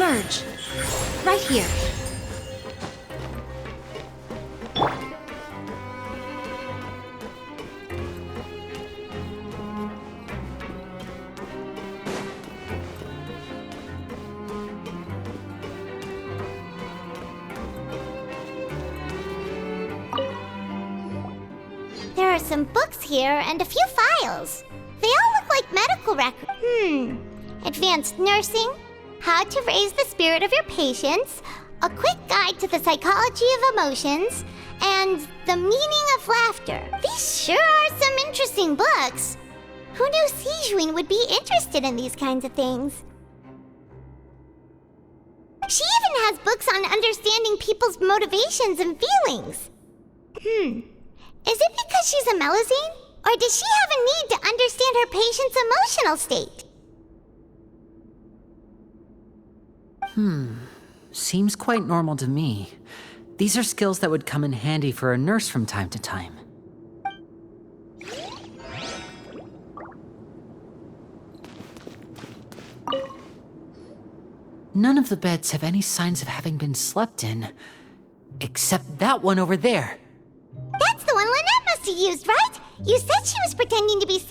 emerge. Right here. There are some books here and a few files. They all look like medical records. Advanced nursing, how to raise the spirit of your patients, a quick guide to the psychology of emotions, and the meaning of laughter. These sure are some interesting books. Who knew Sijuin would be interested in these kinds of things? She even has books on understanding people's motivations and feelings. Is it because she's a Melazine? Or does she have a need to understand her patient's emotional state? Seems quite normal to me. These are skills that would come in handy for a nurse from time to time. None of the beds have any signs of having been slept in, except that one over there. That's the one Lynette must have used, right? You said she was pretending to be sick.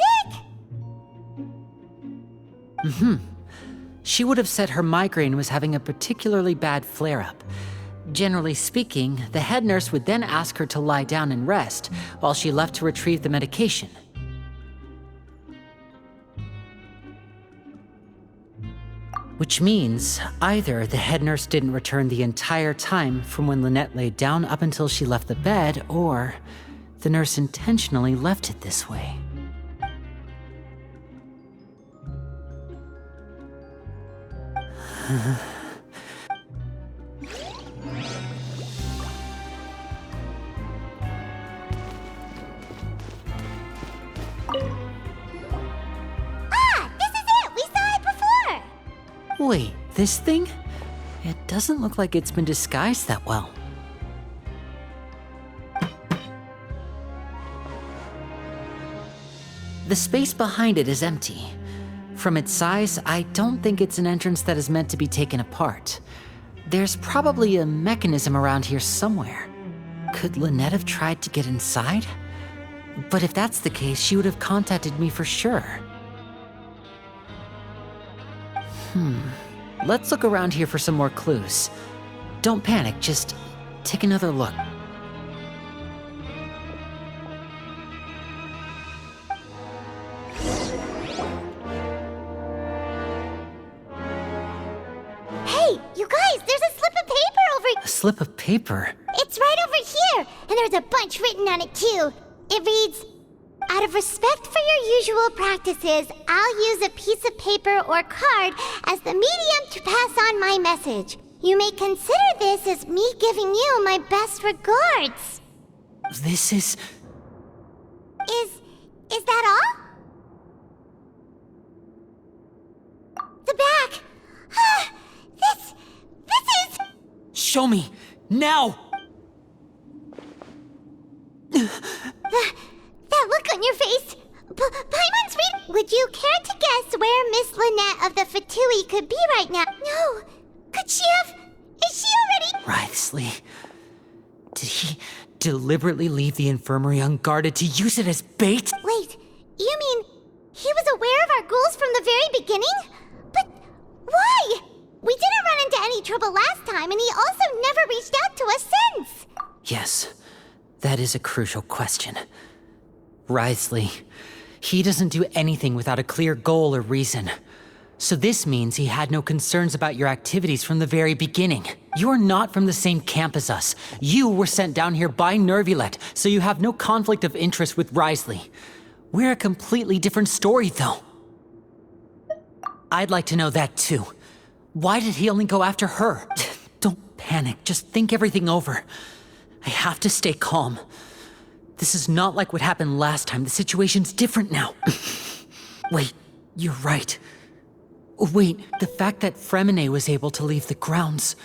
She would have said her migraine was having a particularly bad flare-up. Generally speaking, the head nurse would then ask her to lie down and rest while she left to retrieve the medication. Which means either the head nurse didn't return the entire time from when Lynette laid down up until she left the bed, or the nurse intentionally left it this way. Wait, this thing? It doesn't look like it's been disguised that well. The space behind it is empty. From its size, I don't think it's an entrance that is meant to be taken apart. There's probably a mechanism around here somewhere. Could Lynette have tried to get inside? But if that's the case, she would have contacted me for sure. Let's look around here for some more clues. Don't panic, just take another look. Hey, you guys, there's a slip of paper over here. A slip of paper? It's right over here, and there's a bunch written on it too. It reads, "Out of respect for your usual practices, I'll use a piece of paper or card as the medium to pass on my message. You may consider this as me giving you my best regards." This is... Is that all? The back. This is... Show me! Now! That look on your face. Paimon's reading. Would you care to guess where Miss Lynette of the Fatui could be right now? No. Could she have... Is she already... Writhely. Did he deliberately leave the infirmary unguarded to use it as bait? Wait, you mean he was aware of our goals from the very beginning? But why? We didn't run into any trouble last time, and he also never reached out to us since. Yes, that is a crucial question. Writhely, he doesn't do anything without a clear goal or reason. So this means he had no concerns about your activities from the very beginning. You're not from the same camp as us. You were sent down here by Nervulet, so you have no conflict of interest with Writhely. We're a completely different story, though. I'd like to know that, too. Why did he only go after her? Don't panic, just think everything over. I have to stay calm. This is not like what happened last time. The situation's different now. Wait, you're right. Wait, the fact that Fremine was able to leave the grounds,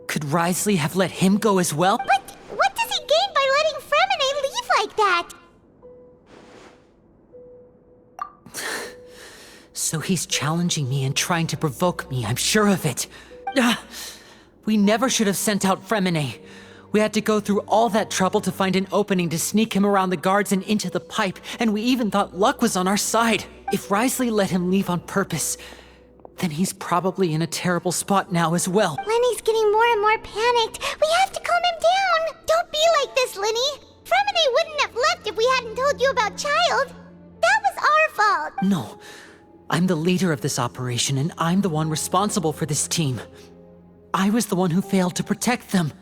could Writhely have let him go as well? But what does he gain by letting Fremine leave like that? So he's challenging me and trying to provoke me, I'm sure of it. We never should have sent out Fremine. We had to go through all that trouble to find an opening to sneak him around the guards and into the pipe, and we even thought luck was on our side. If Wriothesley let him leave on purpose, then he's probably in a terrible spot now as well. Lenny's getting more and more panicked. We have to calm him down. Don't be like this, Lenny. Fremine wouldn't have left if we hadn't told you about Child. That was our fault. No, I'm the leader of this operation, and I'm the one responsible for this team. I was the one who failed to protect them.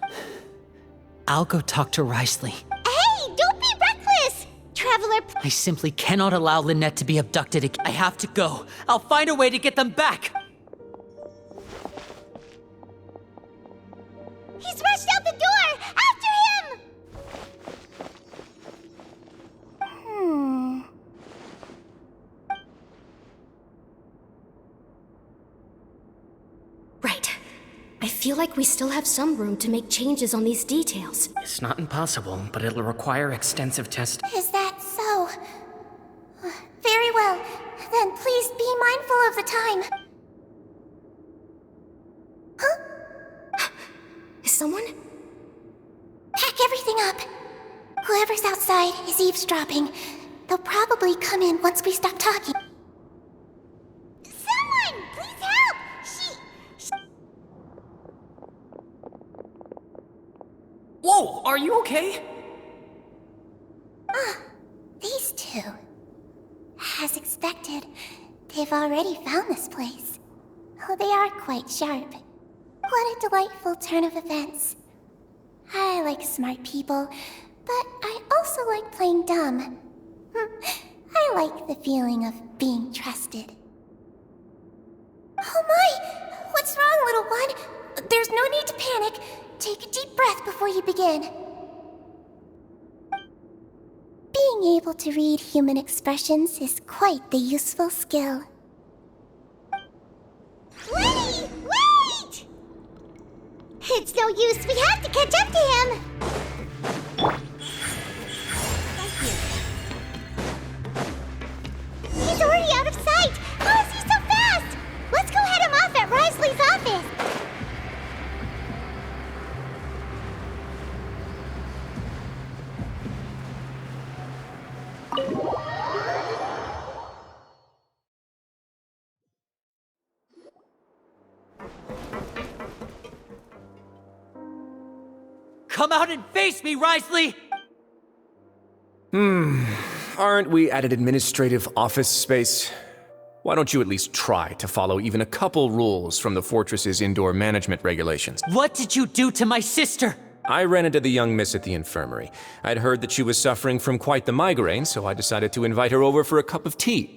I'll go talk to Wriothesley. Hey, don't be reckless! Traveler, I simply cannot allow Lynette to be abducted again. I have to go. I'll find a way to get them back. he's rushed out the door! After him! Right. I feel like we still have some room to make changes on these details. It's not impossible, but it'll require extensive testing. Is that so? Very well. Then please be mindful of the time. Huh? Is someone? Pack everything up. Whoever's outside is eavesdropping. They'll probably come in once we stop talking. Someone! Please help! Whoa, are you okay? These two. As expected, they've already found this place. Oh, they are quite sharp. What a delightful turn of events. I like smart people, but I also like playing dumb. I like the feeling of being trusted. Oh my! What's wrong, little one? There's no need to panic. Take a deep breath before you begin. Being able to read human expressions is quite the useful skill. Lenny! Wait! It's no use. We have to catch up to him. Right here. He's already out of sight. How is he so fast? Let's go head him off at Wriothesley's office. Come out and face me, Wriothesley! Aren't we at an administrative office space? Why don't you at least try to follow even a couple rules from the fortress's indoor management regulations? What did you do to my sister? I ran into the young miss at the infirmary. I'd heard that she was suffering from quite the migraine, so I decided to invite her over for a cup of tea.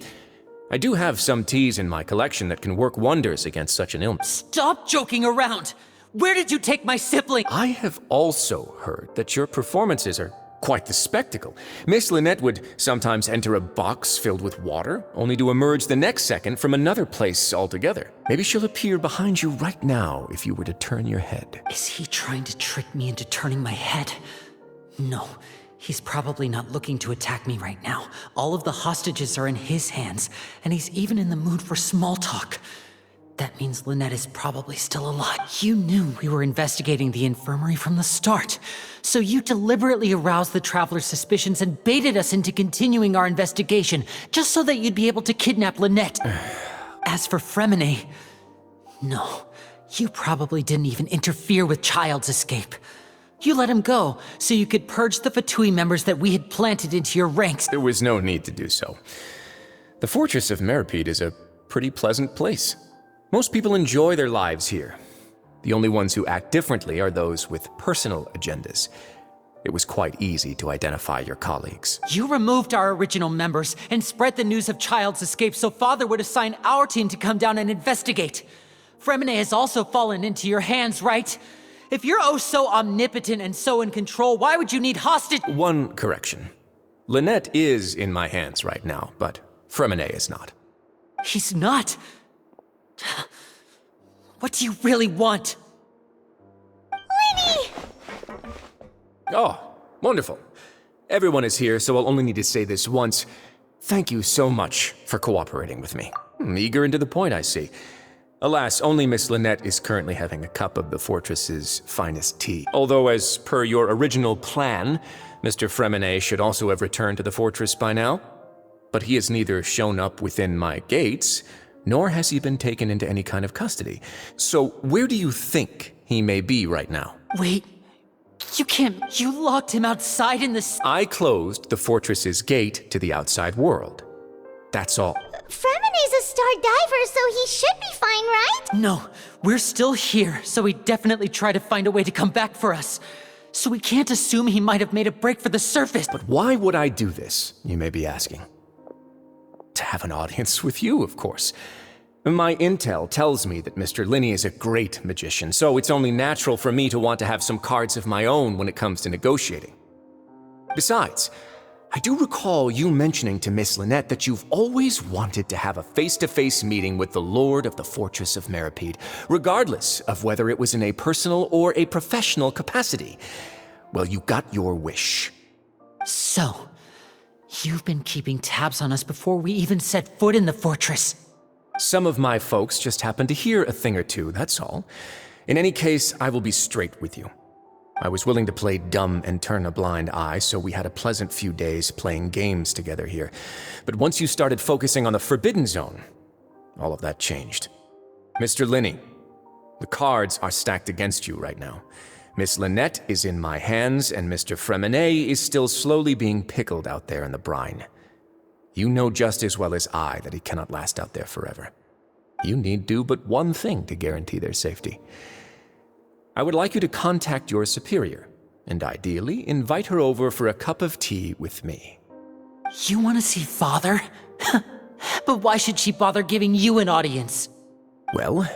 I do have some teas in my collection that can work wonders against such an illness. Stop joking around! Where did you take my sibling? I have also heard that your performances are quite the spectacle. Miss Lynette would sometimes enter a box filled with water, only to emerge the next second from another place altogether. Maybe she'll appear behind you right now if you were to turn your head. Is he trying to trick me into turning my head? No, he's probably not looking to attack me right now. All of the hostages are in his hands, and he's even in the mood for small talk. That means Lynette is probably still alive. You knew we were investigating the infirmary from the start, so you deliberately aroused the Traveler's suspicions and baited us into continuing our investigation, just so that you'd be able to kidnap Lynette. As for Fremine, no, you probably didn't even interfere with Child's escape. You let him go, so you could purge the Fatui members that we had planted into your ranks. There was no need to do so. The fortress of Meropide is a pretty pleasant place. Most people enjoy their lives here. The only ones who act differently are those with personal agendas. It was quite easy to identify your colleagues. You removed our original members and spread the news of Child's escape so Father would assign our team to come down and investigate. Fremine has also fallen into your hands, right? If you're oh so omnipotent and so in control, why would you need hostage— One correction. Lynette is in my hands right now, but Fremine is not. He's not. What do you really want? Lenny! Oh, wonderful. Everyone is here, so I'll only need to say this once. Thank you so much for cooperating with me. Eager and to the point, I see. Alas, only Miss Lynette is currently having a cup of the fortress's finest tea. Although, as per your original plan, Mr. Fremenet should also have returned to the fortress by now. But he has neither shown up within my gates, nor has he been taken into any kind of custody. So where do you think he may be right now? Wait, you can't. You locked him outside in the. I closed the fortress's gate to the outside world. That's all. Fremenet's a star diver, so he should be fine, right? No, we're still here, so he definitely tried to find a way to come back for us. So we can't assume he might have made a break for the surface. But why would I do this, you may be asking? To have an audience with you, of course. My intel tells me that Mr. Linney is a great magician, so it's only natural for me to want to have some cards of my own when it comes to negotiating. Besides, I do recall you mentioning to Miss Lynette that you've always wanted to have a face-to-face meeting with the Lord of the Fortress of Meropide, regardless of whether it was in a personal or a professional capacity. Well, you got your wish. So, you've been keeping tabs on us before we even set foot in the fortress. Some of my folks just happened to hear a thing or two, that's all. In any case, I will be straight with you. I was willing to play dumb and turn a blind eye, so we had a pleasant few days playing games together here. But once you started focusing on the Forbidden Zone, all of that changed. Mr. Linney, the cards are stacked against you right now. Miss Lynette is in my hands, and Mr. Fremenet is still slowly being pickled out there in the brine. You know just as well as I that he cannot last out there forever. You need do but one thing to guarantee their safety. I would like you to contact your superior, and ideally invite her over for a cup of tea with me. You want to see Father? But why should she bother giving you an audience? Well,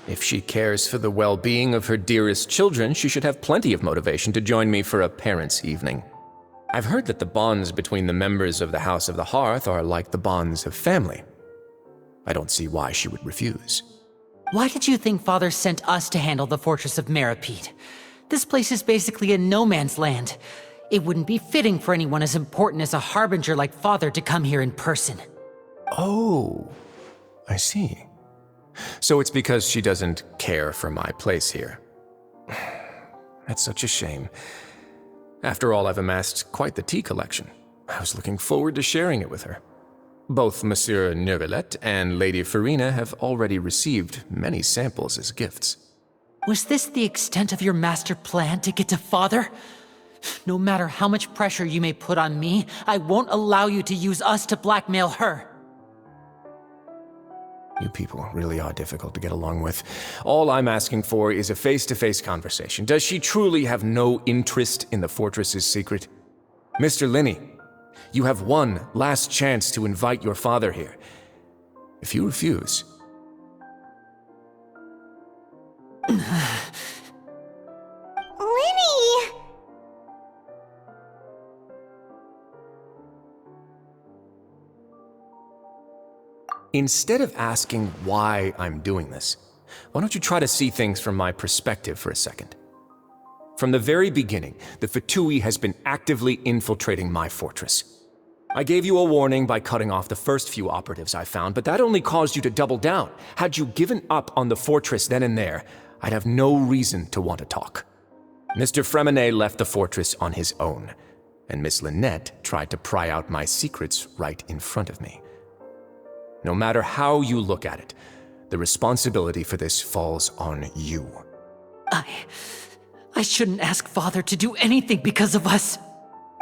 if she cares for the well-being of her dearest children, she should have plenty of motivation to join me for a parents' evening. I've heard that the bonds between the members of the House of the Hearth are like the bonds of family. I don't see why she would refuse. Why did you think Father sent us to handle the Fortress of Meropide? This place is basically a no-man's land. It wouldn't be fitting for anyone as important as a harbinger like Father to come here in person. Oh, I see. So it's because she doesn't care for my place here. That's such a shame. After all, I've amassed quite the tea collection. I was looking forward to sharing it with her. Both Monsieur Neuvillette and Lady Farina have already received many samples as gifts. Was this the extent of your master plan to get to Father? No matter how much pressure you may put on me, I won't allow you to use us to blackmail her. You people really are difficult to get along with. All I'm asking for is a face-to-face conversation. Does she truly have no interest in the fortress's secret? Mr. Linney, you have one last chance to invite your father here. If you refuse... Linny! Instead of asking why I'm doing this, why don't you try to see things from my perspective for a second? From the very beginning, the Fatui has been actively infiltrating my fortress. I gave you a warning by cutting off the first few operatives I found, but that only caused you to double down. Had you given up on the fortress then and there, I'd have no reason to want to talk. Mr. Fremenet left the fortress on his own, and Miss Lynette tried to pry out my secrets right in front of me. No matter how you look at it, the responsibility for this falls on you. I shouldn't ask Father to do anything because of us.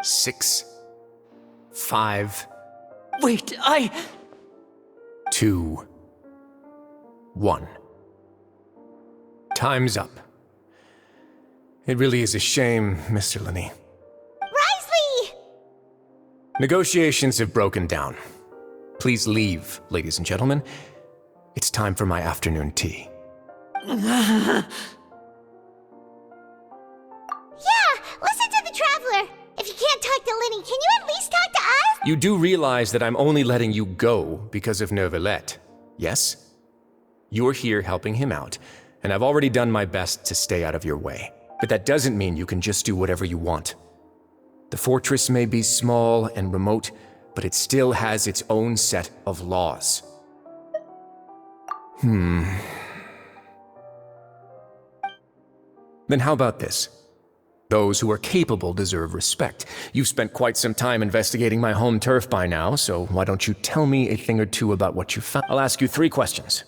6, 5... Wait, 2, 1. Time's up. It really is a shame, Mr. Linney. Risley! Negotiations have broken down. Please leave, ladies and gentlemen. It's time for my afternoon tea. Yeah, listen to the Traveler. If you can't talk to Linny, can you at least talk to us? You do realize that I'm only letting you go because of Neuvillette, yes? You're here helping him out, and I've already done my best to stay out of your way. But that doesn't mean you can just do whatever you want. The fortress may be small and remote, but it still has its own set of laws. Then how about this? Those who are capable deserve respect. You've spent quite some time investigating my home turf by now, so why don't you tell me a thing or two about what you found? I'll ask you 3 questions.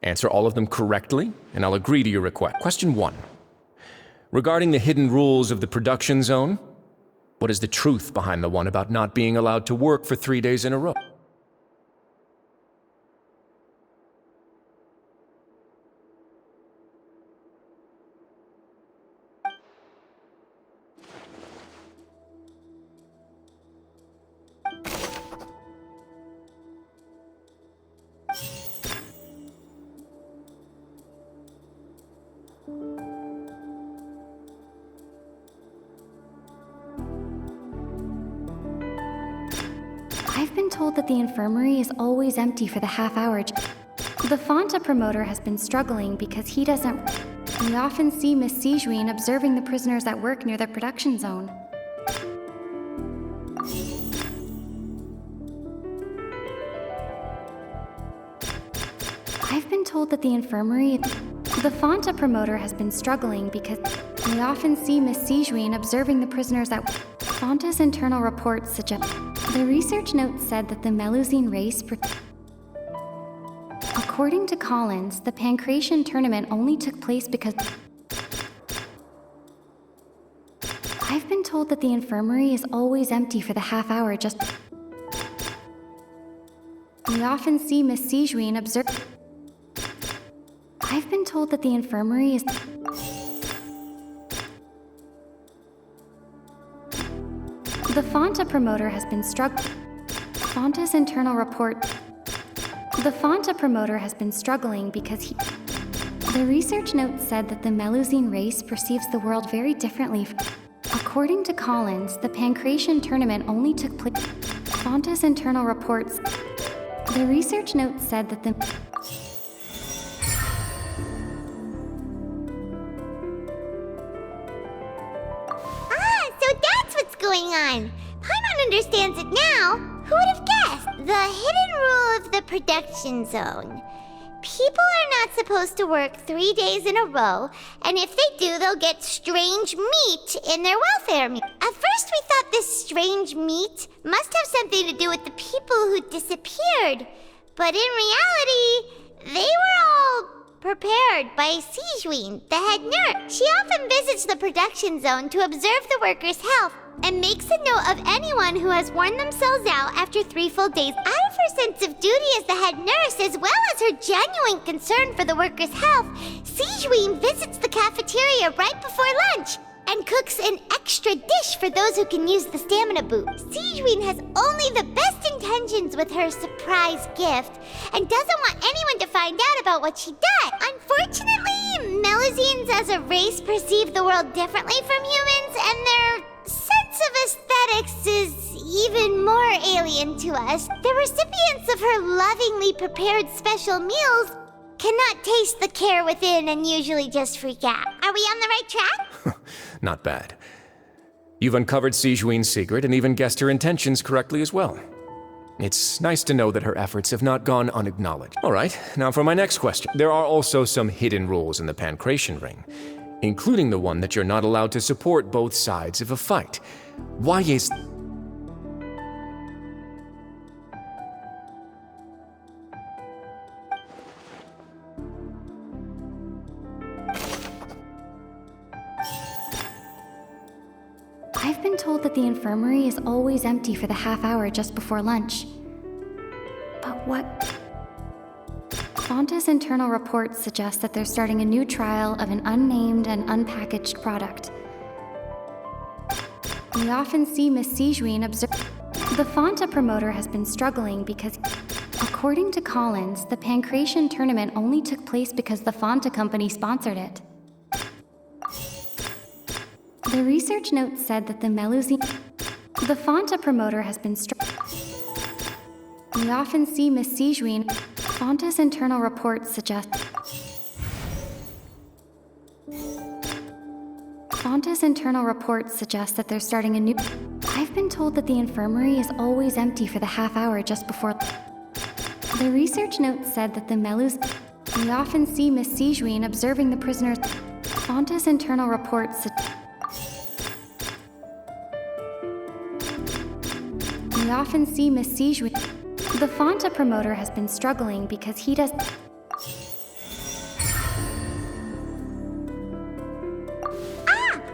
Answer all of them correctly, and I'll agree to your request. Question 1. Regarding the hidden rules of the production zone, what is the truth behind the one about not being allowed to work for 3 days in a row? I've been told that the infirmary is always empty for the half hour. The Fonta promoter has been struggling because he doesn't... We often see Miss Sijuin observing the prisoners at work near the production zone. I've been told that the infirmary... The Fonta promoter has been struggling because we often see Miss Sijuin observing the prisoners at... Fonta's internal reports suggest... The research note said that the Melusine race... According to Collins, the Pancration tournament only took place because... I've been told that the infirmary is always empty for the half hour just... We often see Miss Sijuin observe... I've been told that the infirmary is... The Fonta promoter has been Fonta's internal report... The Fonta promoter has been struggling because he... The research note said that the Melusine race perceives the world very differently. According to Collins, the Pancration tournament only took place... Fonta's internal reports... The research note said that the... Going on. Paimon understands it now. Who would have guessed? The hidden rule of the production zone. People are not supposed to work 3 days in a row, and if they do, they'll get strange meat in their welfare meal. At first, we thought this strange meat must have something to do with the people who disappeared, but in reality, they were all prepared by Sijuin, the head nurse. She often visits the production zone to observe the workers' health and makes a note of anyone who has worn themselves out after 3 full days. Out of her sense of duty as the head nurse, as well as her genuine concern for the workers' health, Sijuin visits the cafeteria right before lunch and cooks an extra dish for those who can use the stamina boost. Sijuin has only the best intentions with her surprise gift and doesn't want anyone to find out about what she does. Unfortunately, Melusines as a race perceive the world differently from humans, and their sense of aesthetics is even more alien to us. The recipients of her lovingly prepared special meals cannot taste the care within and usually just freak out. Are we on the right track? Not bad. You've uncovered Sijuin's secret and even guessed her intentions correctly as well. It's nice to know that her efforts have not gone unacknowledged. All right, now for my next question. There are also some hidden rules in the Pancration ring, including the one that you're not allowed to support both sides of a fight. Why is... I've been told that the infirmary is always empty for the half hour just before lunch. But what... Fonta's internal reports suggest that they're starting a new trial of an unnamed and unpackaged product. We often see Miss Sijuin observe... The Fonta promoter has been struggling because... According to Collins, the Pancration tournament only took place because the Fonta company sponsored it. The research note said that the Melusine... The Fonta promoter has been We often see Miss Sijuin... Fonta's internal reports suggest... Fonta's internal reports suggest that they're starting a new... I've been told that the infirmary is always empty for the half hour just before... The research note said that the We often see Miss Sijuin observing the prisoners... Fonta's internal reports. We often see Miss Siege with. The Fonta promoter has been struggling because he does.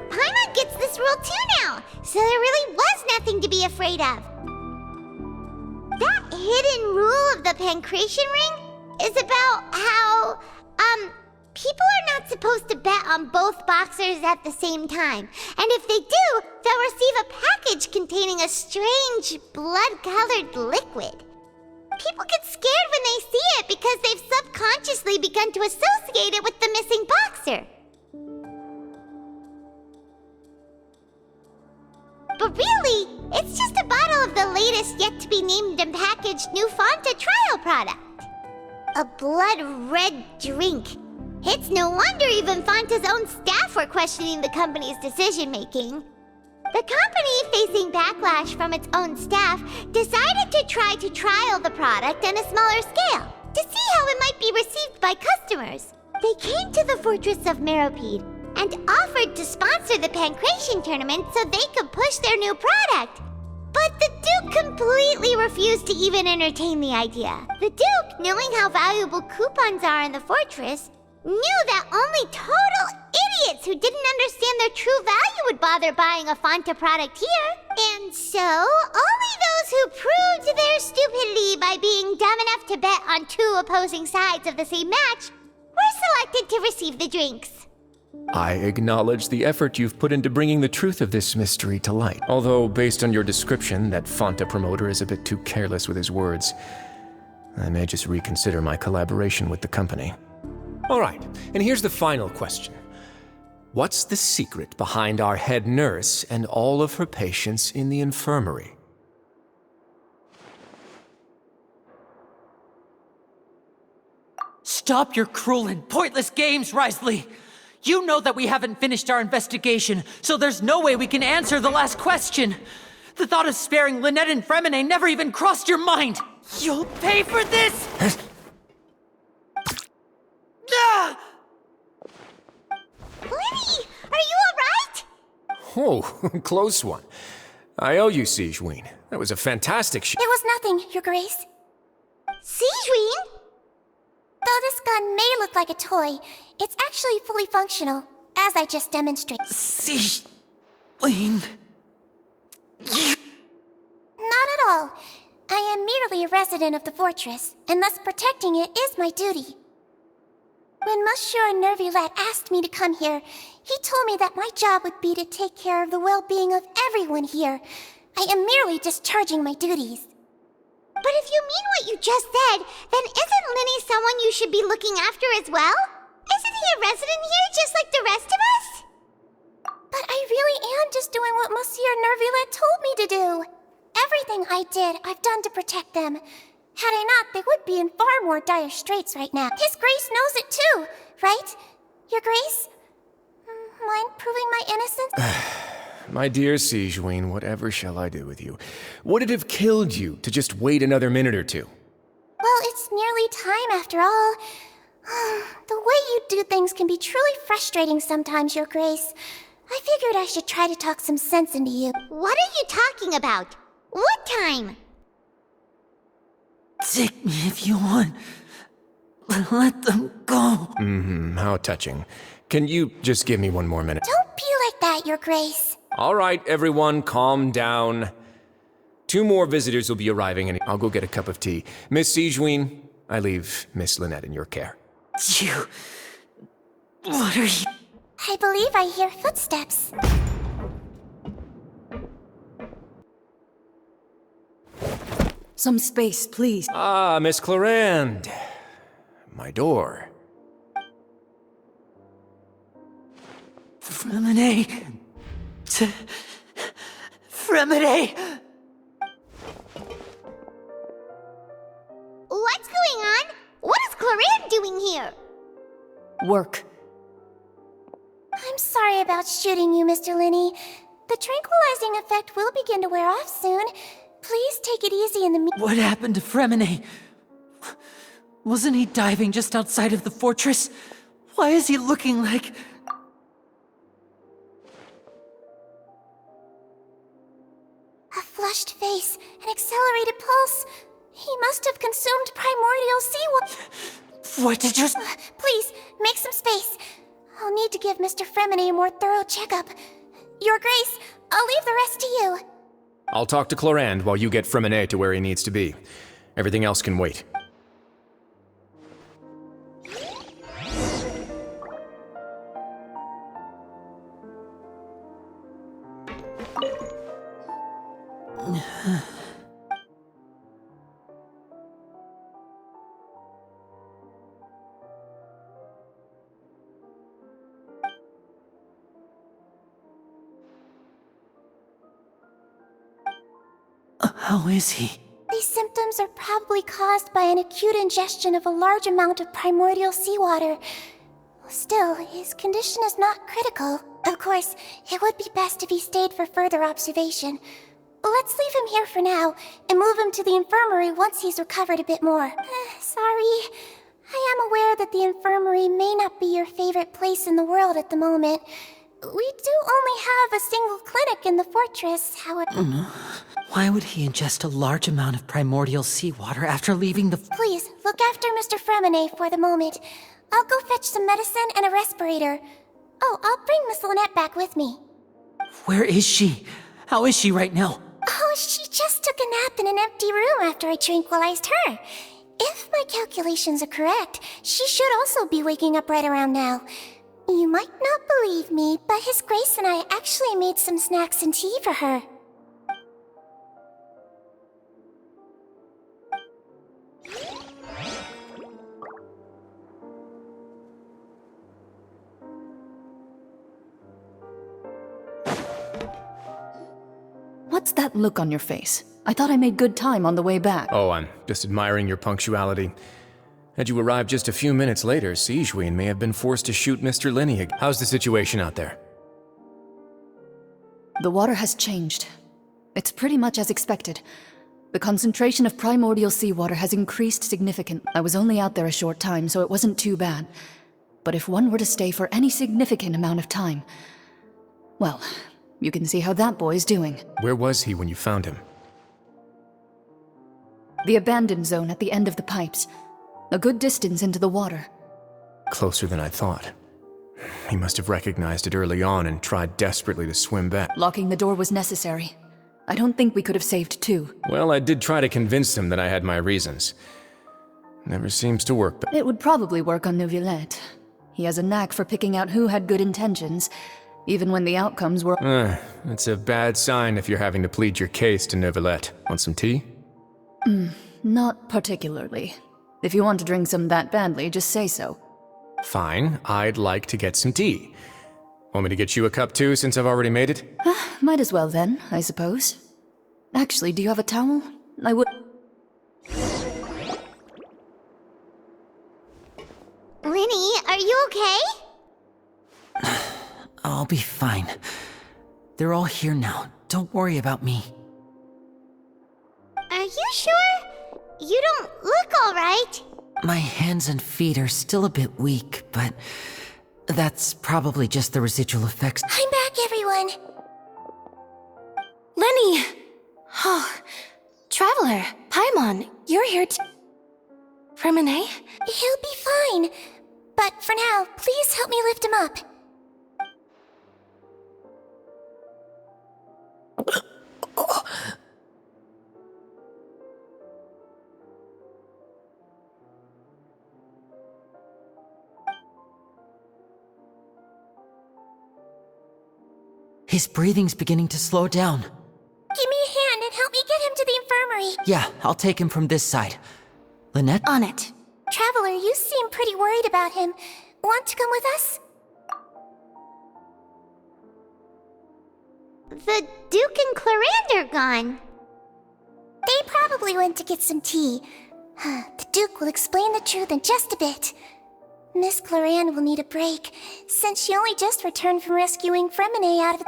Paimon gets this rule too now, so there really was nothing to be afraid of. That hidden rule of the pancreation ring is about how, people are not supposed to bet on both boxers at the same time. And if they do, they'll receive a package containing a strange, blood-colored liquid. People get scared when they see it because they've subconsciously begun to associate it with the missing boxer. But really, it's just a bottle of the latest yet-to-be-named and packaged new Fonta trial product. A blood-red drink. It's no wonder even Fonta's own staff were questioning the company's decision-making. The company, facing backlash from its own staff, decided to try to trial the product on a smaller scale to see how it might be received by customers. They came to the fortress of Meropide and offered to sponsor the pancreation tournament so they could push their new product. But the Duke completely refused to even entertain the idea. The Duke, knowing how valuable coupons are in the fortress, knew that only total idiots who didn't understand their true value would bother buying a Fonta product here. And so, only those who proved their stupidity by being dumb enough to bet on two opposing sides of the same match were selected to receive the drinks. I acknowledge the effort you've put into bringing the truth of this mystery to light. Although, based on your description, that Fonta promoter is a bit too careless with his words. I may just reconsider my collaboration with the company. All right, and here's the final question. What's the secret behind our head nurse and all of her patients in the infirmary? Stop your cruel and pointless games, Risley! You know that we haven't finished our investigation, so there's no way we can answer the last question. The thought of sparing Lynette and Fremine never even crossed your mind! You'll pay for this! Ah! Lenny, are you alright? Oh, close one. I owe you, Sigeween. That was a fantastic It was nothing, Your Grace. Sigeween? Though this gun may look like a toy, it's actually fully functional, as I just demonstrated. Sigeween... Not at all. I am merely a resident of the fortress, and thus protecting it is my duty. When Monsieur Nervilette asked me to come here, he told me that my job would be to take care of the well-being of everyone here. I am merely discharging my duties. But if you mean what you just said, then isn't Lenny someone you should be looking after as well? Isn't he a resident here just like the rest of us? But I really am just doing what Monsieur Nervilette told me to do. Everything I did, I've done to protect them. Had I not, they would be in far more dire straits right now. His Grace knows it too, right? Your Grace? Mind proving my innocence? My dear Sigeween, whatever shall I do with you? Would it have killed you to just wait another minute or two? Well, it's nearly time after all. The way you do things can be truly frustrating sometimes, Your Grace. I figured I should try to talk some sense into you. What are you talking about? What time? Take me if you want. Let them go. How touching. Can you just give me one more minute? Don't be like that, Your Grace. All right, everyone, calm down. 2 more visitors will be arriving, and I'll go get a cup of tea. Miss Sigeween, I leave Miss Lynette in your care. You... What are you... I believe I hear footsteps. Some space, please. Ah, Miss Clarande. My door. Fremine... Fremine... What's going on? What is Clarande doing here? Work. I'm sorry about shooting you, Mr. Linney. The tranquilizing effect will begin to wear off soon. Please take it easy in the What happened to Fremine? Wasn't he diving just outside of the fortress? Why is he looking like... flushed face, an accelerated pulse. He must have consumed primordial seawater. What did you... Please, make some space. I'll need to give Mr. Fremine a more thorough checkup. Your Grace, I'll leave the rest to you. I'll talk to Clorand while you get Fremine to where he needs to be. Everything else can wait. How is he? These symptoms are probably caused by an acute ingestion of a large amount of primordial seawater. Still, his condition is not critical. Of course, it would be best if he stayed for further observation. Let's leave him here for now, and move him to the infirmary once he's recovered a bit more. Sorry. I am aware that the infirmary may not be your favorite place in the world at the moment. We do only have a single clinic in the fortress, however... Why would he ingest a large amount of primordial seawater after leaving the... Please, look after Mr. Fremine for the moment. I'll go fetch some medicine and a respirator. Oh, I'll bring Miss Lynette back with me. Where is she? How is she right now? Oh, she just took a nap in an empty room after I tranquilized her. If my calculations are correct, she should also be waking up right around now. You might not believe me, but His Grace and I actually made some snacks and tea for her. What's that look on your face? I thought I made good time on the way back. Oh, I'm just admiring your punctuality. Had you arrived just a few minutes later, Sigewinne may have been forced to shoot Mr. Lineag. How's the situation out there? The water has changed. It's pretty much as expected. The concentration of primordial seawater has increased significantly. I was only out there a short time, so it wasn't too bad. But if one were to stay for any significant amount of time... well, you can see how that boy's doing. Where was he when you found him? The abandoned zone at the end of the pipes. A good distance into the water. Closer than I thought. He must have recognized it early on and tried desperately to swim back. Locking the door was necessary. I don't think we could have saved two. Well, I did try to convince him that I had my reasons. Never seems to work, but... It would probably work on Neuvillette. He has a knack for picking out who had good intentions, even when the outcomes were... That's a bad sign if you're having to plead your case to Neuvillette. Want some tea? Not particularly. If you want to drink some that badly, just say so. Fine, I'd like to get some tea. Want me to get you a cup too, since I've already made it? Might as well then, I suppose. Actually, do you have a towel? I would... Linny, are you okay? I'll be fine. They're all here now. Don't worry about me. Are you sure? You don't look alright. My hands and feet are still a bit weak, but that's probably just the residual effects. I'm back, everyone. Lenny! Oh, Traveler, Paimon, you're here too. Fremine? He'll be fine. But for now, please help me lift him up. His breathing's beginning to slow down. Give me a hand and help me get him to the infirmary. Yeah, I'll take him from this side. Lynette? On it. Traveler, you seem pretty worried about him. Want to come with us? The Duke and Clorand are gone. They probably went to get some tea. The Duke will explain the truth in just a bit. Miss Clorand will need a break, since she only just returned from rescuing Fremine out of...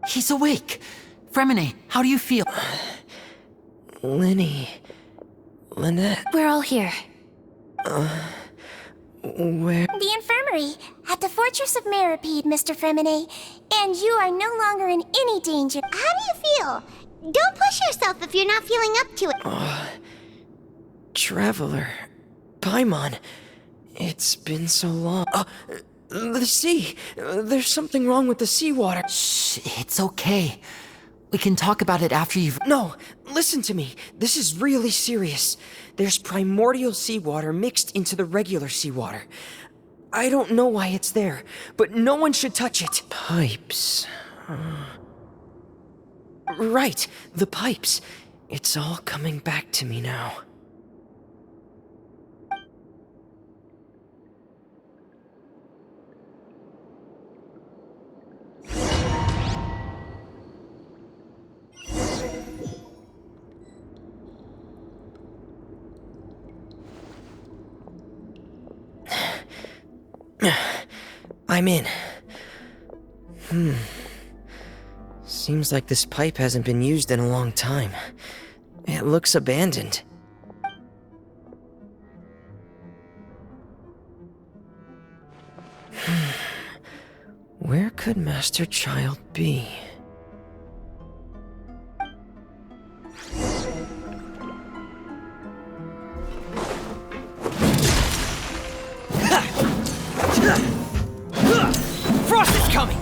He's awake! Fremine, how do you feel? Lynette... We're all here. Where... The infirmary, at the Fortress of Meropide, Mr. Fremine. And you are no longer in any danger. How do you feel? Don't push yourself if you're not feeling up to it. Traveler... Paimon... It's been so long. The sea! There's something wrong with the seawater. Shh, it's okay. We can talk about it after you've... No, listen to me. This is really serious. There's primordial seawater mixed into the regular seawater. I don't know why it's there, but no one should touch it. Pipes... Right, the pipes. It's all coming back to me now. I'm in. Seems like this pipe hasn't been used in a long time. It looks abandoned. Where could Master Child be? Frost is coming!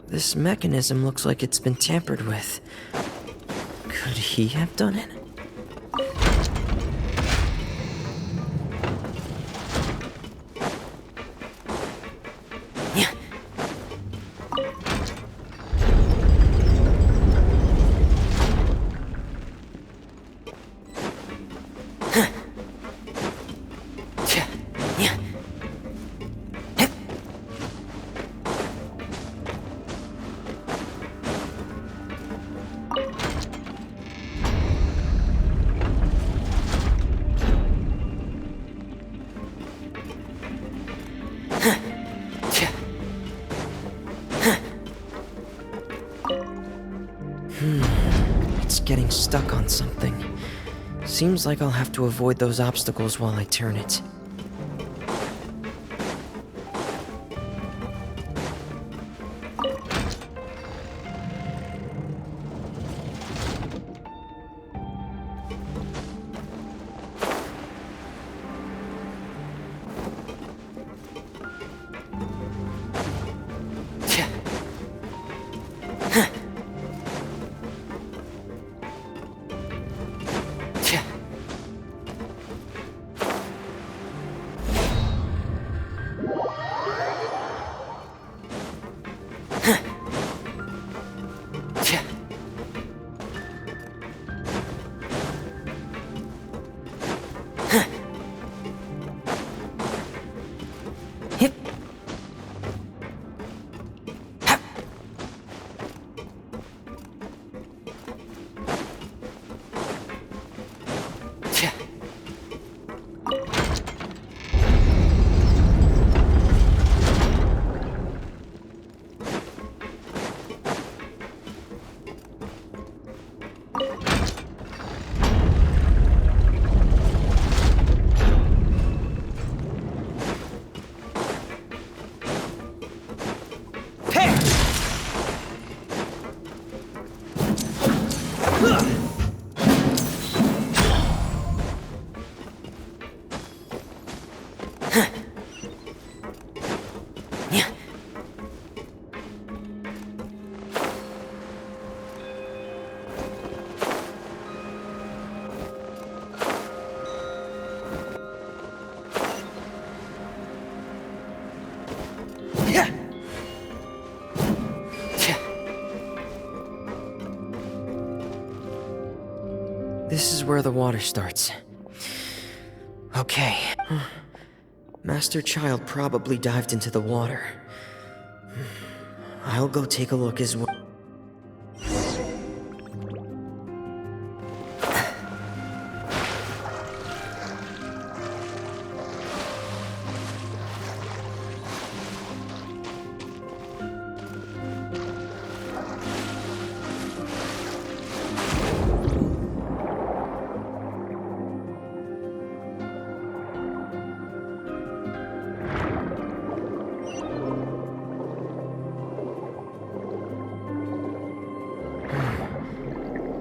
This mechanism looks like it's been tampered with. Could he have done it? It's getting stuck on something. Seems like I'll have to avoid those obstacles while I turn it. where the water starts. Okay. Master Child probably dived into the water. I'll go take a look as well.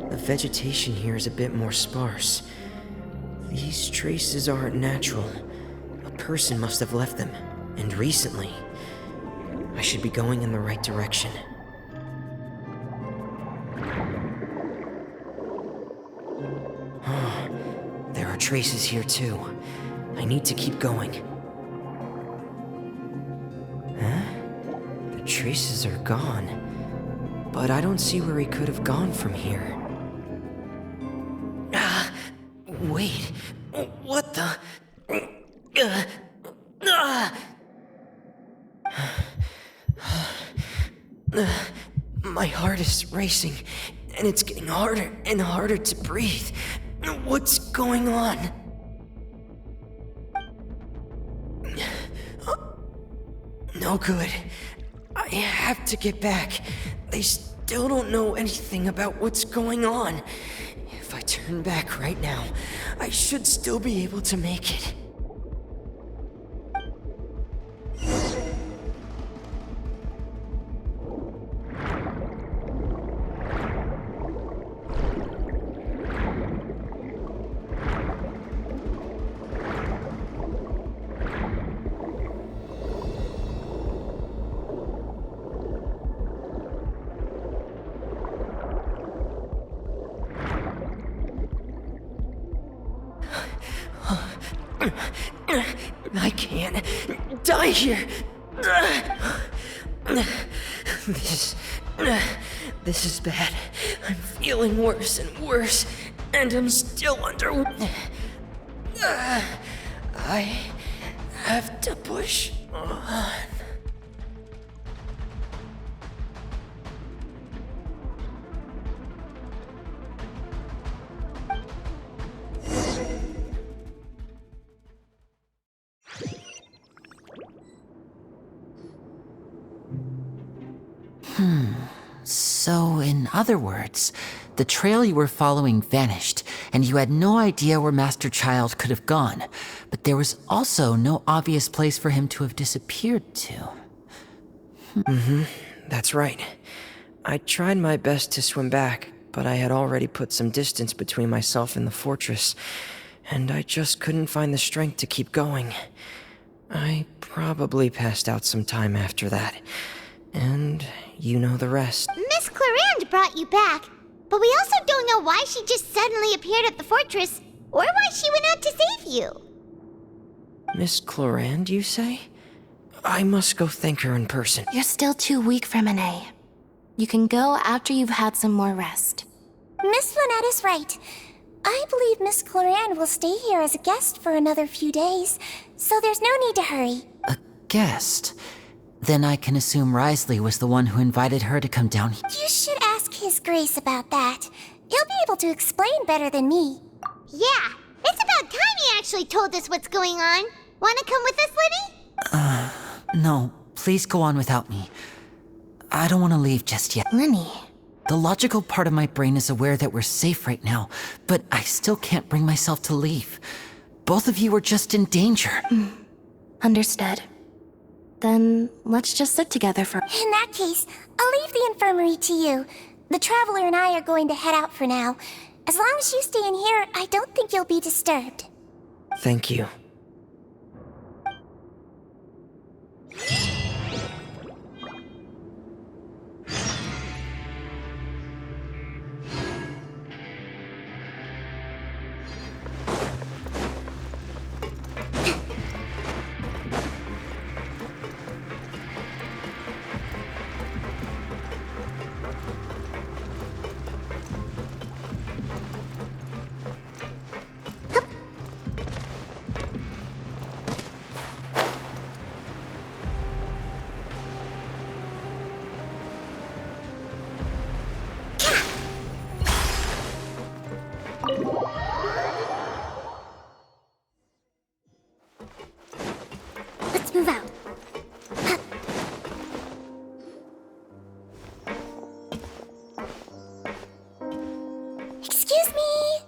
The vegetation here is a bit more sparse. These traces aren't natural. A person must have left them, and recently. I should be going in the right direction. There are traces here too. I need to keep going. Huh? The traces are gone. But I don't see where he could have gone from here. Wait, what the? My heart is racing, and it's getting harder and harder to breathe. What's going on? No good. I have to get back. They still don't know anything about what's going on. If I turn back right now, I should still be able to make it. I can't die here. This is bad. I'm feeling worse and worse, and I'm still under. I have to push on. So, in other words, the trail you were following vanished, and you had no idea where Master Child could have gone, but there was also no obvious place for him to have disappeared to. That's right. I tried my best to swim back, but I had already put some distance between myself and the fortress, and I just couldn't find the strength to keep going. I probably passed out some time after that, and you know the rest. Miss Clarande brought you back, but we also don't know why she just suddenly appeared at the fortress, or why she went out to save you. Miss Clarande, you say? I must go thank her in person. You're still too weak for Monet. You can go after you've had some more rest. Miss Lynette is right. I believe Miss Clarande will stay here as a guest for another few days, so there's no need to hurry. A guest? Then I can assume Risley was the one who invited her to come down here. You should ask His Grace about that. He'll be able to explain better than me. Yeah, it's about time he actually told us what's going on. Wanna come with us, Lenny? No, please go on without me. I don't want to leave just yet. Lenny. The logical part of my brain is aware that we're safe right now, but I still can't bring myself to leave. Both of you are just in danger. Understood. Then let's just sit together for... In that case, I'll leave the infirmary to you. The Traveler and I are going to head out for now. As long as you stay in here, I don't think you'll be disturbed. Thank you. move out. Excuse me?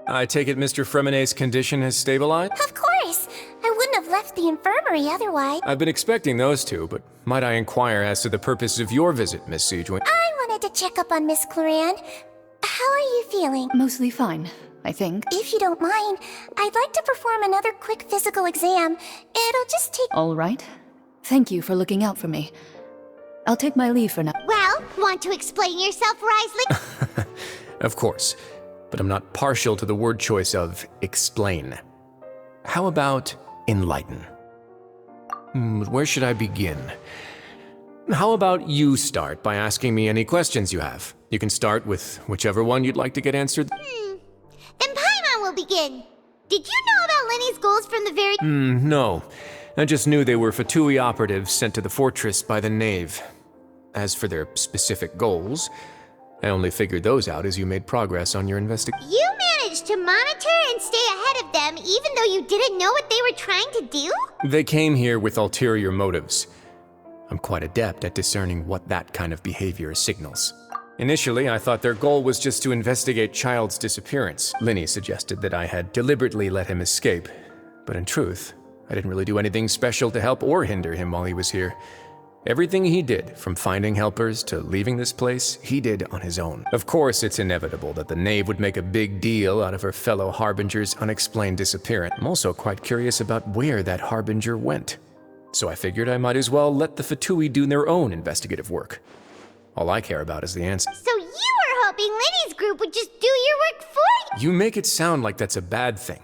I take it Mr. Fremonet's condition has stabilized? Of course. I wouldn't have left the infirmary otherwise. I've been expecting those two, but might I inquire as to the purpose of your visit, Miss Sejoin? I wanted to check up on Miss Cloran. How are you feeling? Mostly fine, I think. If you don't mind, I'd like to perform another quick physical exam. It'll just take... All right. Thank you for looking out for me. I'll take my leave for now. Well, want to explain yourself, Risley? Of course, but I'm not partial to the word choice of explain. How about enlighten? Where should I begin? How about you start by asking me any questions you have? You can start with whichever one you'd like to get answered. Then Paimon will begin. Did you know about Lenny's goals from the very... No. I just knew they were Fatui operatives sent to the fortress by the Knave. As for their specific goals, I only figured those out as you made progress on your investigation. You managed to monitor and stay ahead of them even though you didn't know what they were trying to do? They came here with ulterior motives. I'm quite adept at discerning what that kind of behavior signals. Initially, I thought their goal was just to investigate Child's disappearance. Linny suggested that I had deliberately let him escape, but in truth, I didn't really do anything special to help or hinder him while he was here. Everything he did, from finding helpers to leaving this place, he did on his own. Of course, it's inevitable that the Knave would make a big deal out of her fellow Harbinger's unexplained disappearance. I'm also quite curious about where that Harbinger went. So I figured I might as well let the Fatui do their own investigative work. All I care about is the answer. So you were hoping Lenny's group would just do your work for you? You make it sound like that's a bad thing.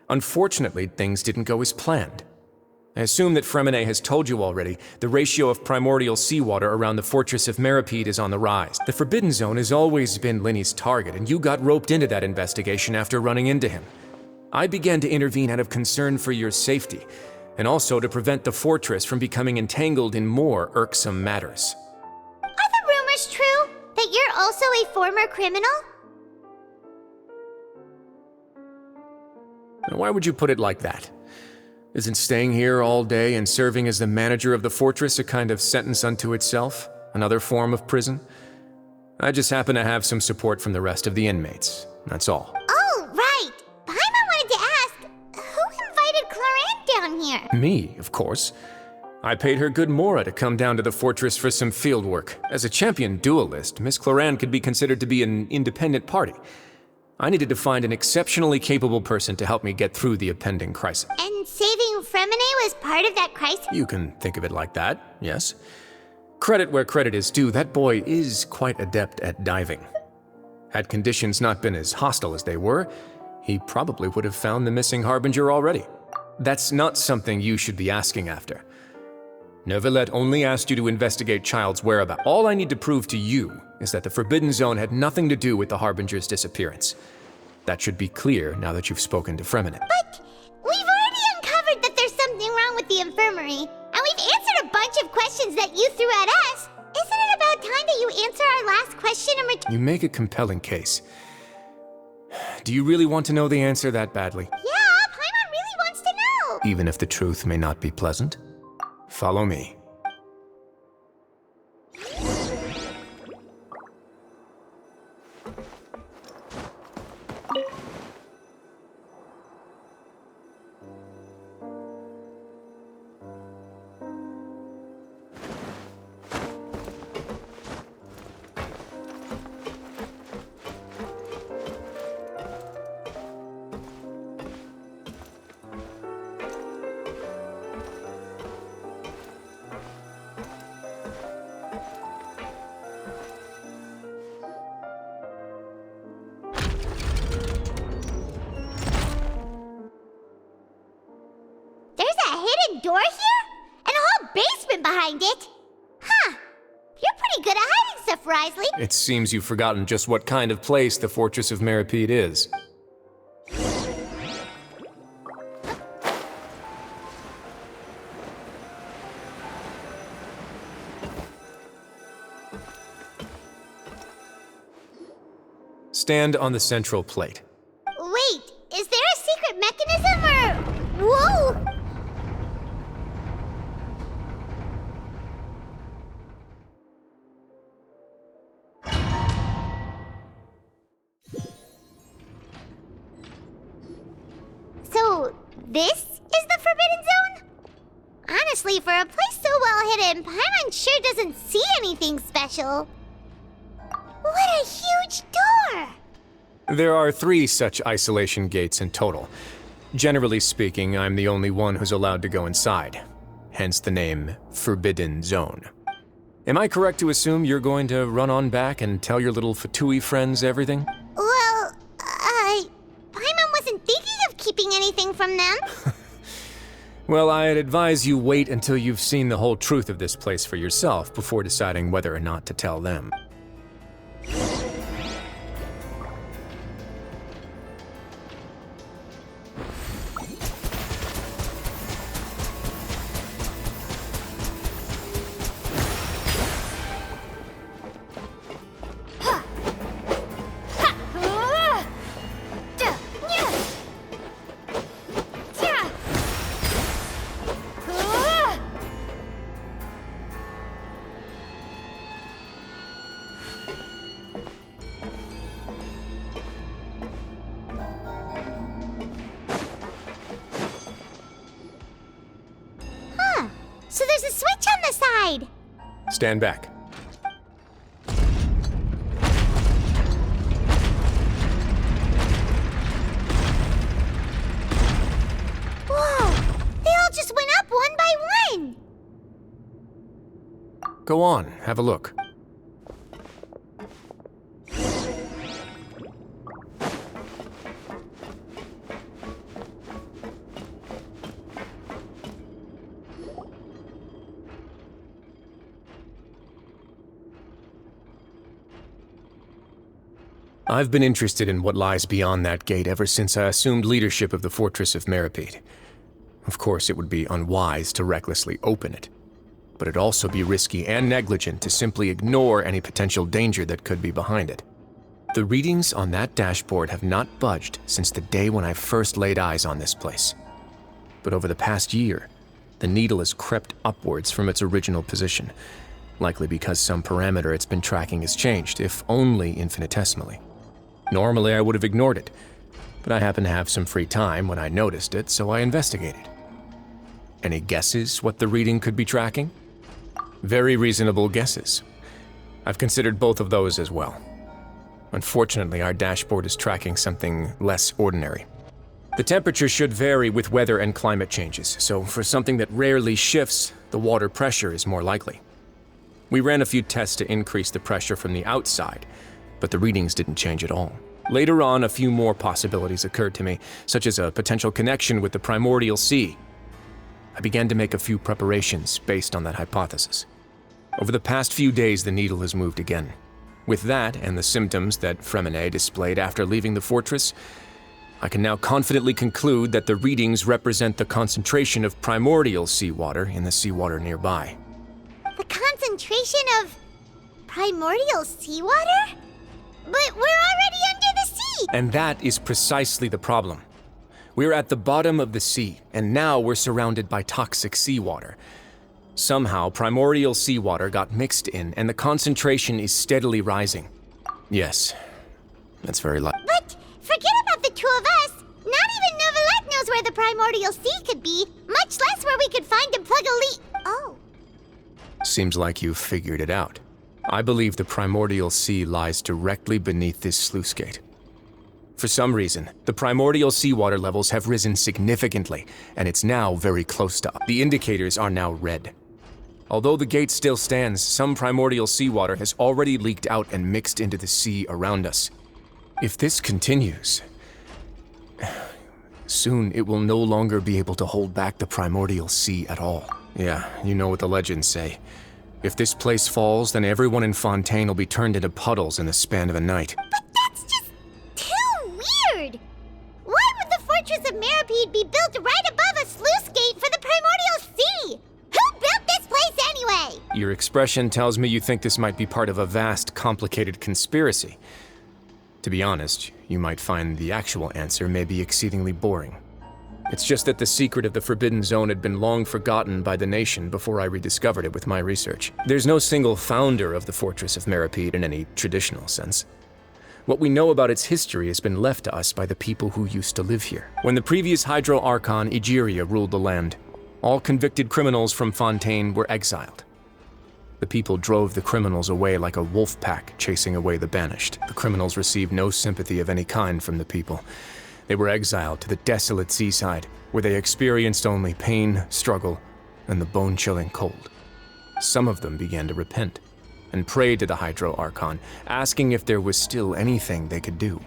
Unfortunately, things didn't go as planned. I assume that Fremonet has told you already, the ratio of primordial seawater around the fortress of Meropide is on the rise. The Forbidden Zone has always been Linny's target, and you got roped into that investigation after running into him. I began to intervene out of concern for your safety, and also to prevent the fortress from becoming entangled in more irksome matters. Are the rumors true? That you're also a former criminal? Why would you put it like that? Isn't staying here all day and serving as the manager of the fortress a kind of sentence unto itself? Another form of prison? I just happen to have some support from the rest of the inmates. That's all. Oh, right. Paimon wanted to ask, who invited Cloran down here? Me, of course. I paid her good mora to come down to the fortress for some field work. As a champion duelist, Miss Cloran could be considered to be an independent party. I needed to find an exceptionally capable person to help me get through the impending crisis. And saving Fremonet was part of that crisis? You can think of it like that, yes. Credit where credit is due, that boy is quite adept at diving. Had conditions not been as hostile as they were, he probably would have found the missing Harbinger already. That's not something you should be asking after. Neuvillette only asked you to investigate Child's whereabouts. All I need to prove to you is that the Forbidden Zone had nothing to do with the Harbinger's disappearance. That should be clear now that you've spoken to Fremonet. But we've already uncovered that there's something wrong with the infirmary, and we've answered a bunch of questions that you threw at us. Isn't it about time that you answer our last question and return? You make a compelling case. Do you really want to know the answer that badly? Yeah, Paimon really wants to know. Even if the truth may not be pleasant? Follow me. Door here? And a whole basement behind it? Huh. You're pretty good at hiding stuff, Risley. It seems you've forgotten just what kind of place the Fortress of Meropide is. Stand on the central plate. Wait, is there a secret mechanism or... Whoa! This is the Forbidden Zone? Honestly, for a place so well hidden, Paimon sure doesn't see anything special. What a huge door! There are 3 such isolation gates in total. Generally speaking, I'm the only one who's allowed to go inside. Hence the name Forbidden Zone. Am I correct to assume you're going to run on back and tell your little Fatui friends everything? Well, Paimon wasn't thinking of keeping anything from them. Well, I'd advise you wait until you've seen the whole truth of this place for yourself before deciding whether or not to tell them. So there's a switch on the side. Stand back. Whoa! They all just went up one by one. Go on, have a look. I've been interested in what lies beyond that gate ever since I assumed leadership of the Fortress of Meropide. Of course, it would be unwise to recklessly open it, but it'd also be risky and negligent to simply ignore any potential danger that could be behind it. The readings on that dashboard have not budged since the day when I first laid eyes on this place. But over the past year, the needle has crept upwards from its original position, likely because some parameter it's been tracking has changed, if only infinitesimally. Normally, I would have ignored it, but I happened to have some free time when I noticed it, so I investigated. Any guesses what the reading could be tracking? Very reasonable guesses. I've considered both of those as well. Unfortunately, our dashboard is tracking something less ordinary. The temperature should vary with weather and climate changes, so for something that rarely shifts, the water pressure is more likely. We ran a few tests to increase the pressure from the outside, but the readings didn't change at all. Later on, a few more possibilities occurred to me, such as a potential connection with the primordial sea. I began to make a few preparations based on that hypothesis. Over the past few days, the needle has moved again. With that, and the symptoms that Fremine displayed after leaving the fortress, I can now confidently conclude that the readings represent the concentration of primordial seawater in the seawater nearby. The concentration of primordial seawater? But we're already under the sea! And that is precisely the problem. We're at the bottom of the sea, and now we're surrounded by toxic seawater. Somehow, primordial seawater got mixed in, and the concentration is steadily rising. Yes, that's very likely. But forget about the two of us! Not even Novelette knows where the primordial sea could be, much less where we could find and plug a leak. Oh. Seems like you've figured it out. I believe the primordial sea lies directly beneath this sluice gate. For some reason, the primordial seawater levels have risen significantly, and it's now very close to us. The indicators are now red. Although the gate still stands, some primordial seawater has already leaked out and mixed into the sea around us. If this continues, soon it will no longer be able to hold back the primordial sea at all. Yeah, you know what the legends say. If this place falls, then everyone in Fontaine will be turned into puddles in the span of a night. But that's just too weird! Why would the Fortress of Meropide be built right above a sluice gate for the primordial sea? Who built this place anyway? Your expression tells me you think this might be part of a vast, complicated conspiracy. To be honest, you might find the actual answer may be exceedingly boring. It's just that the secret of the Forbidden Zone had been long forgotten by the nation before I rediscovered it with my research. There's no single founder of the Fortress of Meropide in any traditional sense. What we know about its history has been left to us by the people who used to live here. When the previous Hydro Archon, Egeria, ruled the land, all convicted criminals from Fontaine were exiled. The people drove the criminals away like a wolf pack chasing away the banished. The criminals received no sympathy of any kind from the people. They were exiled to the desolate seaside, where they experienced only pain, struggle, and the bone-chilling cold. Some of them began to repent and prayed to the Hydro Archon, asking if there was still anything they could do.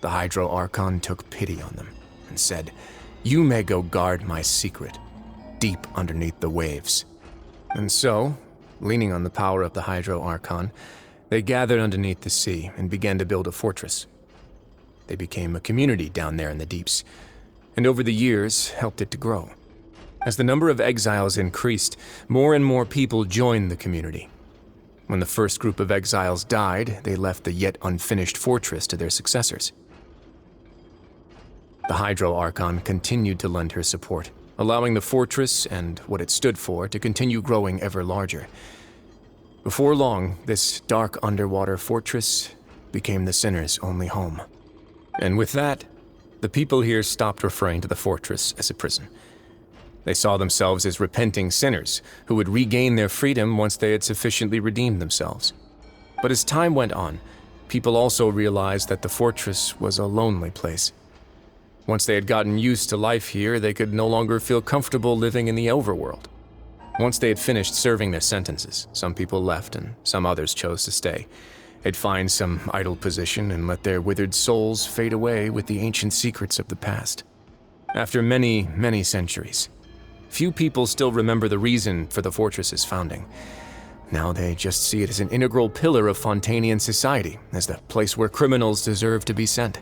The Hydro Archon took pity on them and said, "You may go guard my secret, deep underneath the waves." And so, leaning on the power of the Hydro Archon, they gathered underneath the sea and began to build a fortress. They became a community down there in the deeps, and over the years helped it to grow. As the number of exiles increased, more and more people joined the community. When the first group of exiles died, they left the yet unfinished fortress to their successors. The Hydro Archon continued to lend her support, allowing the fortress and what it stood for to continue growing ever larger. Before long, this dark underwater fortress became the sinner's only home. And with that, the people here stopped referring to the fortress as a prison. They saw themselves as repenting sinners who would regain their freedom once they had sufficiently redeemed themselves. But as time went on, people also realized that the fortress was a lonely place. Once they had gotten used to life here, they could no longer feel comfortable living in the overworld. Once they had finished serving their sentences, some people left and some others chose to stay. They'd find some idle position and let their withered souls fade away with the ancient secrets of the past. After many, many centuries, few people still remember the reason for the fortress's founding. Now they just see it as an integral pillar of Fontainian society, as the place where criminals deserve to be sent.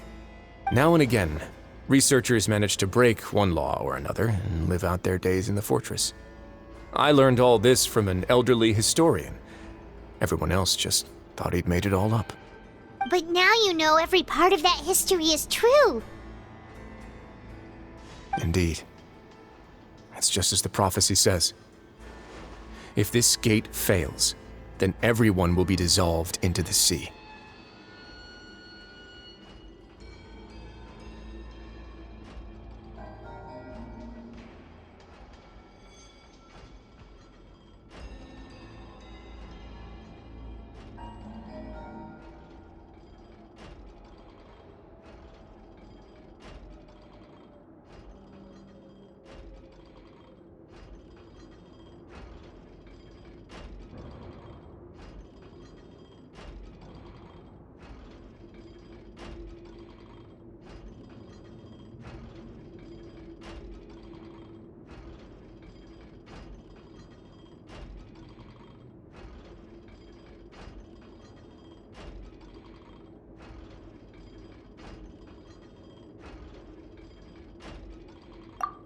Now and again, researchers manage to break one law or another and live out their days in the fortress. I learned all this from an elderly historian. Everyone else just thought he'd made it all up. But now you know every part of that history is true. Indeed. It's just as the prophecy says. If this gate fails, then everyone will be dissolved into the sea.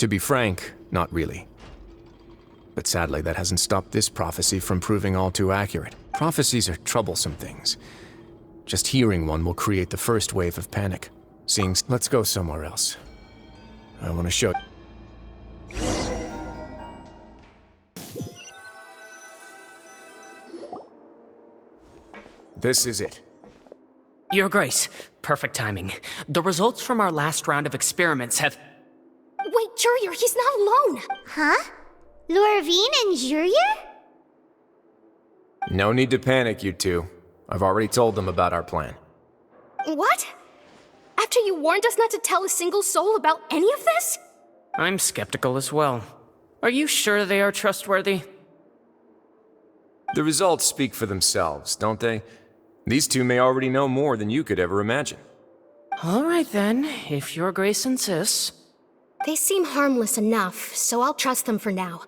To be frank, not really. But sadly, that hasn't stopped this prophecy from proving all too accurate. Prophecies are troublesome things. Just hearing one will create the first wave of panic. Let's go somewhere else. I want to show... This is it. Your Grace, perfect timing. The results from our last round of experiments have... Wait, Jurier, he's not alone! Huh? Lorvine and Jurier? No need to panic, you two. I've already told them about our plan. What? After you warned us not to tell a single soul about any of this? I'm skeptical as well. Are you sure they are trustworthy? The results speak for themselves, don't they? These two may already know more than you could ever imagine. All right then, if Your Grace insists. They seem harmless enough, so I'll trust them for now.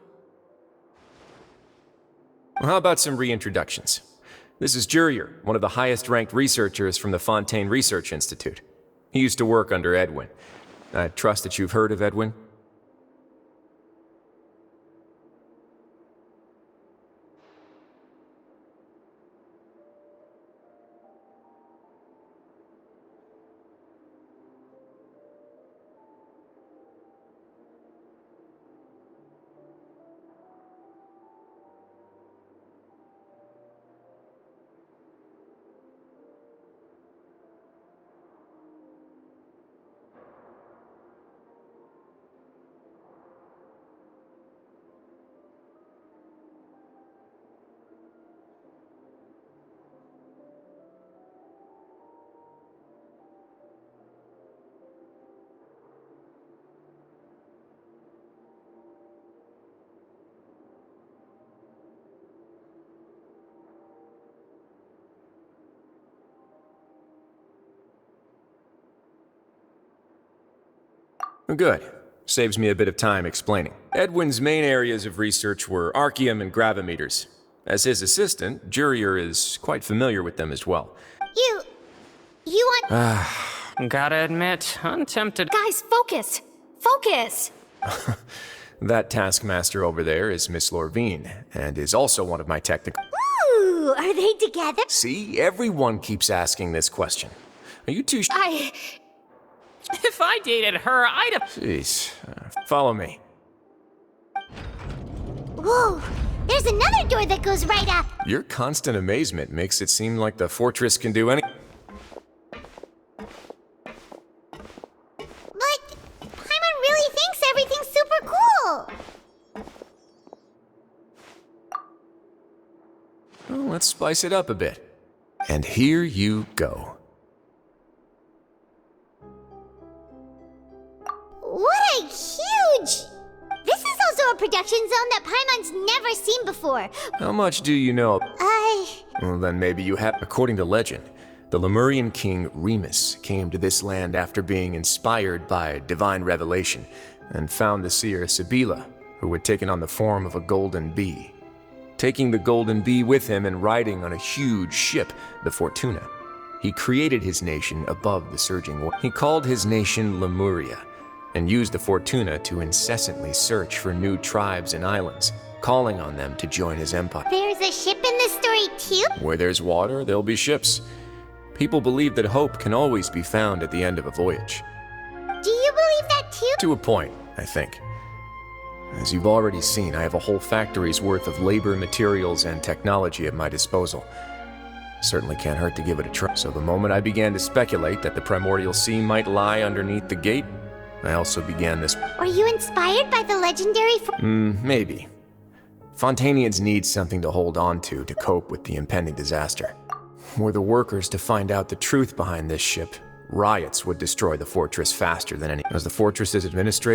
Well, how about some reintroductions? This is Jurier, one of the highest-ranked researchers from the Fontaine Research Institute. He used to work under Edwin. I trust that you've heard of Edwin? Good. Saves me a bit of time explaining. Edwin's main areas of research were archaeum and gravimeters. As his assistant, Jurier is quite familiar with them as well. You want... Gotta admit, I'm tempted. Guys, focus! Focus! That taskmaster over there is Miss Lorvine, and is also one of my technical... Ooh, are they together? See, everyone keeps asking this question. Are you too... If I dated her, I'd have... Jeez. Follow me. Whoa, there's another door that goes right up. Your constant amazement makes it seem like the fortress can do any... But Paimon really thinks everything's super cool. Well, let's spice it up a bit. And here you go. What a huge... This is also a production zone that Paimon's never seen before. How much do you know? Well, then maybe you have... According to legend, the Lemurian king Remus came to this land after being inspired by divine revelation and found the seer Sibila, who had taken on the form of a golden bee. Taking the golden bee with him and riding on a huge ship, the Fortuna, he created his nation above the surging water. He called his nation Lemuria, and used the Fortuna to incessantly search for new tribes and islands, calling on them to join his empire. There's a ship in this story too? Where there's water, there'll be ships. People believe that hope can always be found at the end of a voyage. Do you believe that too? To a point, I think. As you've already seen, I have a whole factory's worth of labor, materials, and technology at my disposal. Certainly can't hurt to give it a try. So the moment I began to speculate that the primordial sea might lie underneath the gate, I also began this... Were you inspired by the legendary... Maybe. Fontainians need something to hold on to cope with the impending disaster. Were the workers to find out the truth behind this ship, riots would destroy the fortress faster than any... As the fortress's administrator...